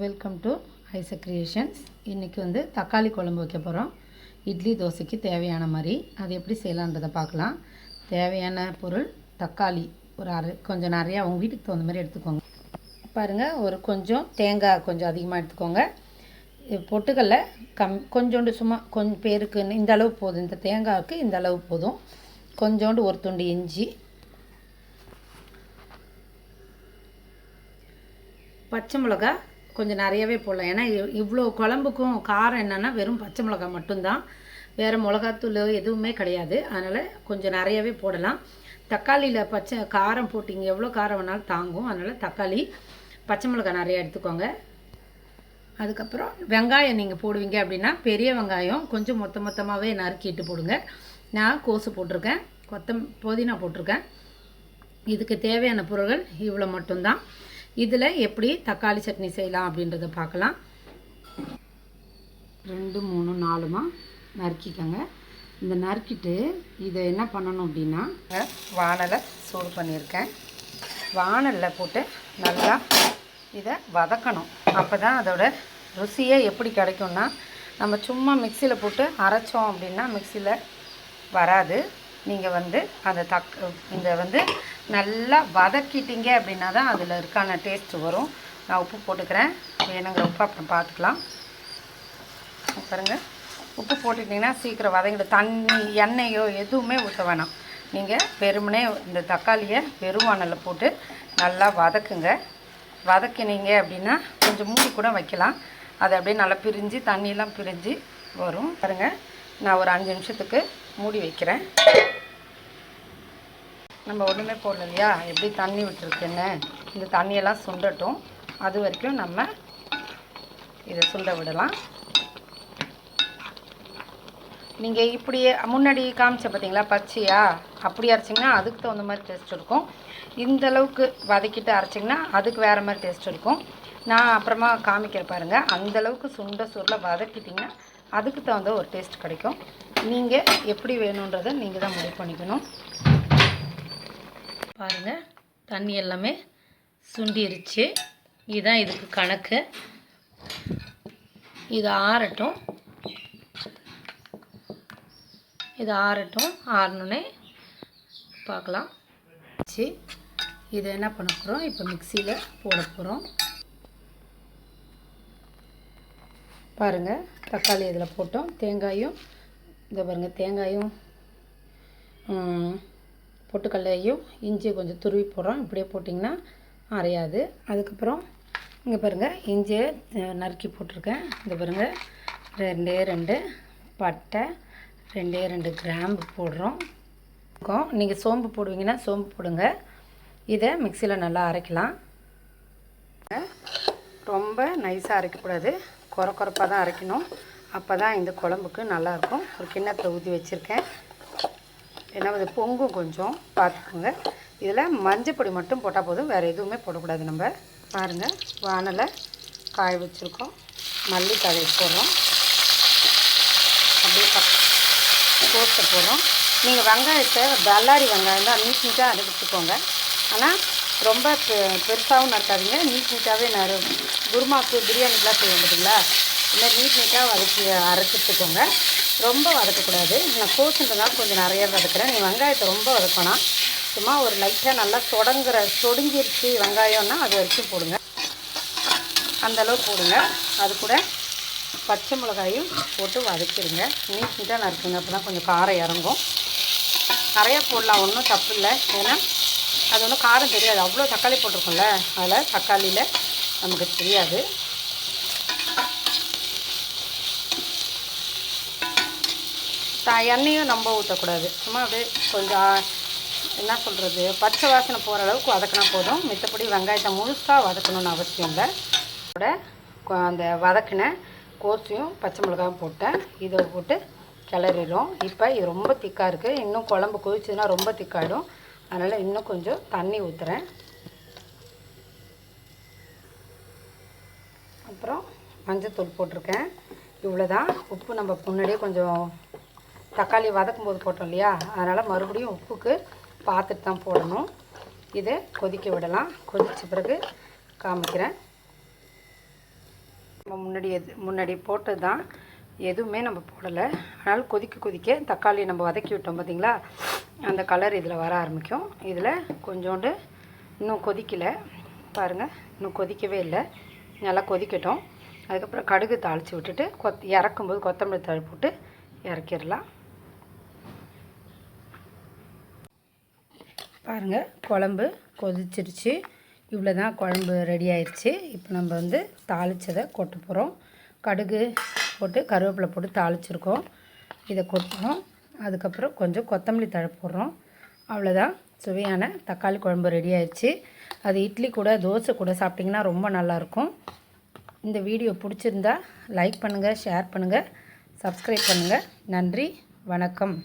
Welcome to Isaac creations. இன்றைக்கி வந்து தக்காளி குழம்பு வைக்க போகிறோம். இட்லி தோசைக்கு தேவையான மாதிரி அது எப்படி செய்யலான்றதை பார்க்கலாம். தேவையான பொருள் தக்காளி ஒரு கொஞ்சம் நிறையா அவங்க வீட்டுக்கு தகுந்த மாதிரி எடுத்துக்கோங்க. பாருங்கள், ஒரு கொஞ்சம் தேங்காய் கொஞ்சம் அதிகமாக எடுத்துக்கோங்க. பொட்டுக்கடலை கொஞ்சோண்டு சும்மா கொஞ்சம் பேருக்கு இந்த அளவு போதும். இந்த தேங்காய்க்கு இந்த அளவு போதும். கொஞ்சோண்டு ஒரு துண்டு இஞ்சி, பச்சை மிளகா கொஞ்சம் நிறையவே போடலாம். ஏன்னா இவ்வளோ குழம்புக்கும் காரம் என்னென்னா வெறும் பச்சை மிளகா மட்டும்தான், வேறு மிளகாத்தூள் எதுவுமே கிடையாது. அதனால் கொஞ்சம் நிறையவே போடலாம். தக்காளியில் பச்சை காரம் போட்டிங்க எவ்வளோ காரம் வேணாலும் தாங்கும். அதனால் தக்காளி பச்சை மிளகா நிறையா எடுத்துக்கோங்க. அதுக்கப்புறம் வெங்காயம் நீங்கள் போடுவீங்க அப்படின்னா பெரிய வெங்காயம் கொஞ்சம் மொத்தமாகவே நறுக்கிட்டு போடுங்க. நான் கோசு போட்டிருக்கேன், புதினா போட்டிருக்கேன். இதுக்கு தேவையான பொருட்கள் இவ்வளோ மட்டும்தான். இதில் எப்படி தக்காளி சட்னி செய்யலாம் அப்படின்றத பார்க்கலாம். 2, 3, 4 நறுக்கிக்கோங்க. இந்த நறுக்கிட்டு இதை என்ன பண்ணணும் அப்படின்னா, வாணலை சூடு பண்ணியிருக்கேன். வாணலில் போட்டு நல்லா இதை வதக்கணும். அப்போ தான் அதோட ருசியே எப்படி கிடைக்கும்னா, நம்ம சும்மா மிக்சியில் போட்டு அரைச்சோம் அப்படின்னா மிக்சியில் வராது. நீங்கள் வந்து அந்த இந்த நல்லா வதக்கிட்டீங்க அப்படின்னா தான் அதில் இருக்கான டேஸ்ட்டு வரும். நான் உப்பு போட்டுக்கிறேன், வேணுங்கிற உப்பு அப்புறம் பார்த்துக்கலாம். பாருங்கள், உப்பு போட்டுட்டிங்கன்னா சீக்கிரம் வதங்கிடும். தண்ணி எண்ணெயோ எதுவுமே ஊற்ற வேணாம். நீங்கள் வெறுமனே இந்த தக்காளியை வெறுவானலில் போட்டு நல்லா வதக்குங்க. வதக்கினீங்க அப்படின்னா கொஞ்சம் மூடி கூட வைக்கலாம். அது அப்படியே நல்லா பிரிஞ்சு தண்ணியெலாம் பிரிஞ்சு வரும். பாருங்கள், நான் ஒரு 5 நிமிஷத்துக்கு மூடி வைக்கிறேன். நம்ம ஒன்றுமே போடல இல்லையா, எப்படி தண்ணி விட்டுருக்குன்னு இந்த தண்ணியெல்லாம் சுண்டட்டும். அது வரைக்கும் நம்ம இதை சுண்ட விடலாம். நீங்கள் இப்படியே முன்னாடி காமிச்ச பார்த்தீங்களா பச்சையா, அப்படி அரைச்சிங்கன்னா அதுக்கு தகுந்த மாதிரி டேஸ்ட் இருக்கும். இந்த அளவுக்கு வதக்கிட்டு அரைச்சிங்கன்னா அதுக்கு வேறு மாதிரி டேஸ்ட் இருக்கும். நான் அப்புறமா காமிக்கிற பாருங்கள். அந்தளவுக்கு சுருளை வதக்கிட்டிங்கன்னா அதுக்கு தகுந்த ஒரு டேஸ்ட் கிடைக்கும். நீங்கள் எப்படி வேணுன்றதை நீங்கள் தான் முடிவு பண்ணிக்கணும். பாருங்கள், தண்ணி எல்லாமே சுண்டிருச்சு. இதுதான் இதுக்கு கணக்கு. இது ஆறட்டும். ஆறணுன்னே பார்க்கலாம். இதை என்ன பண்ண போகிறோம், இப்போ மிக்சியில் போட போகிறோம். பாருங்கள், தக்காளி இதில் போட்டோம். தேங்காயும் இதை பாருங்கள், தேங்காயும் பொட்டுக்கடலையும் இஞ்சி கொஞ்சம் துருவி போடுறோம். இப்படியே போட்டிங்கன்னா அரையாது. அதுக்கப்புறம் இங்கே பாருங்கள், இஞ்சியை நறுக்கி போட்டிருக்கேன். இந்த பாருங்கள், 2 பட்டை, 2 கிராம்பு போடுறோம். நீங்கள் சோம்பு போடுவீங்கன்னா சோம்பு போடுங்க. இதை மிக்சியில் நல்லா அரைக்கலாம். ரொம்ப நைஸாக அரைக்கக்கூடாது, குறப்பாக தான் அரைக்கணும். அப்போ தான் இந்த குழம்புக்கு நல்லாயிருக்கும். ஒரு கிண்ணத்தில் ஊற்றி வச்சுருக்கேன். ஏன்னா அது பொங்கும், கொஞ்சம் பார்த்துக்கோங்க. இதில் மஞ்சப்பொடி மட்டும் போட்டால் போதும், வேறு எதுவுமே போடக்கூடாது. நம்ம பாருங்கள், வானலை காய வச்சுருக்கோம். மல்லிக்காயை போடுறோம். அப்படியே கோஸை போடுறோம். நீங்கள் வெங்காயத்தை பல்லாரி வெங்காயம் தான் நீட்டாக அரைச்சிக்கோங்க. ஆனால் ரொம்ப பெருசாகவும் நறுக்காதீங்க, நீட்டாகவே குருமாவுக்கு பிரியாணிக்கெலாம் செய்ய முடியுங்களா, இல்லை நீட்டாக அரைச்சிட்டுக்கோங்க. ரொம்ப வதக்கக்கூடாது. நான் கோஸுன்றதுனால கொஞ்சம் நிறையா வதக்குறேன். நீங்கள் வெங்காயத்தை ரொம்ப வதக்கணும். சும்மா ஒரு லைட்டாக நல்லா சொடங்கிருச்சு வெங்காயம்னா அது வரைக்கும் போடுங்க. அந்தளவு போடுங்க. அது கூட பச்சை மிளகாயும் போட்டு வதக்கிடுங்க. நீட்டாக நறுக்குங்க. அப்போ தான் கொஞ்சம் காரம் இறங்கும். நிறையா போடலாம், ஒன்றும் தப்பு இல்லை. ஏன்னா அது ஒன்றும் காரம் தெரியாது, அவ்வளோ தக்காளி போட்டிருக்கோம்ல, அதில் தக்காளியில் நமக்கு தெரியாது. எண்ணெயும் ரொம்ப ஊற்றக்கூடாது. சும்மா அப்படியே கொஞ்சம் என்ன சொல்கிறது, பச்சை வாசனை போகிற அளவுக்கு வதக்கினா போதும். மித்தப்படி வெங்காயத்தை முழுசாக வதக்கணும்னு அவசியம் இல்லை. கூட அந்த வதக்கின கோஸையும் பச்சை மிளகாயும் போட்டேன். இதை போட்டு கிளறிடும். இப்போ இது ரொம்ப திக்காக இருக்குது. இன்னும் குழம்பு கொதிச்சதுன்னா ரொம்ப திக்காகிடும். அதனால் இன்னும் கொஞ்சம் தண்ணி ஊற்றுறேன். அப்புறம் மஞ்சத்தூள் போட்டிருக்கேன். இவ்வளோ தான். உப்பு நம்ம முன்னாடியே கொஞ்சம் தக்காளி வதக்கும் போது போட்டோம் இல்லையா, அதனால் மறுபடியும் உப்புக்கு பார்த்துட்டு தான் போடணும். இதை கொதிக்க விடலாம். கொதித்த பிறகு காமிக்கிறேன். நம்ம முன்னாடி போட்டது தான், எதுவுமே நம்ம போடலை. அதனால் கொதிக்க தக்காளி நம்ம வதக்கி விட்டோம் பார்த்திங்களா, அந்த கலர் இதில் வர ஆரம்பிக்கும். இதில் கொஞ்சோண்டு இன்னும் கொதிக்கலை பாருங்கள், இன்னும் கொதிக்கவே இல்லை, நல்லா கொதிக்கட்டும். அதுக்கப்புறம் கடுகு தாளித்து விட்டுட்டு இறக்கும்போது கொத்தமல்லி தழை போட்டு இறக்கிடலாம். பாருங்கள், குழம்பு கொதிச்சிருச்சு. இவ்வளோ தான் குழம்பு ரெடி ஆயிடுச்சு. இப்போ நம்ம வந்து தாளித்ததை கொட்ட போகிறோம். கடுகு போட்டு கருவேப்பிலை போட்டு தாளிச்சிருக்கோம், இதை கொட்டுறோம். அதுக்கப்புறம் கொஞ்சம் கொத்தமல்லி தழை போடுறோம். அவ்வளோதான், சுவையான தக்காளி குழம்பு ரெடி ஆயிடுச்சு. அது இட்லி கூட தோசை கூட சாப்பிட்டிங்கன்னா ரொம்ப நல்லாயிருக்கும். இந்த வீடியோ பிடிச்சிருந்தா லைக் பண்ணுங்கள், ஷேர் பண்ணுங்கள், சப்ஸ்கிரைப் பண்ணுங்கள். நன்றி, வணக்கம்.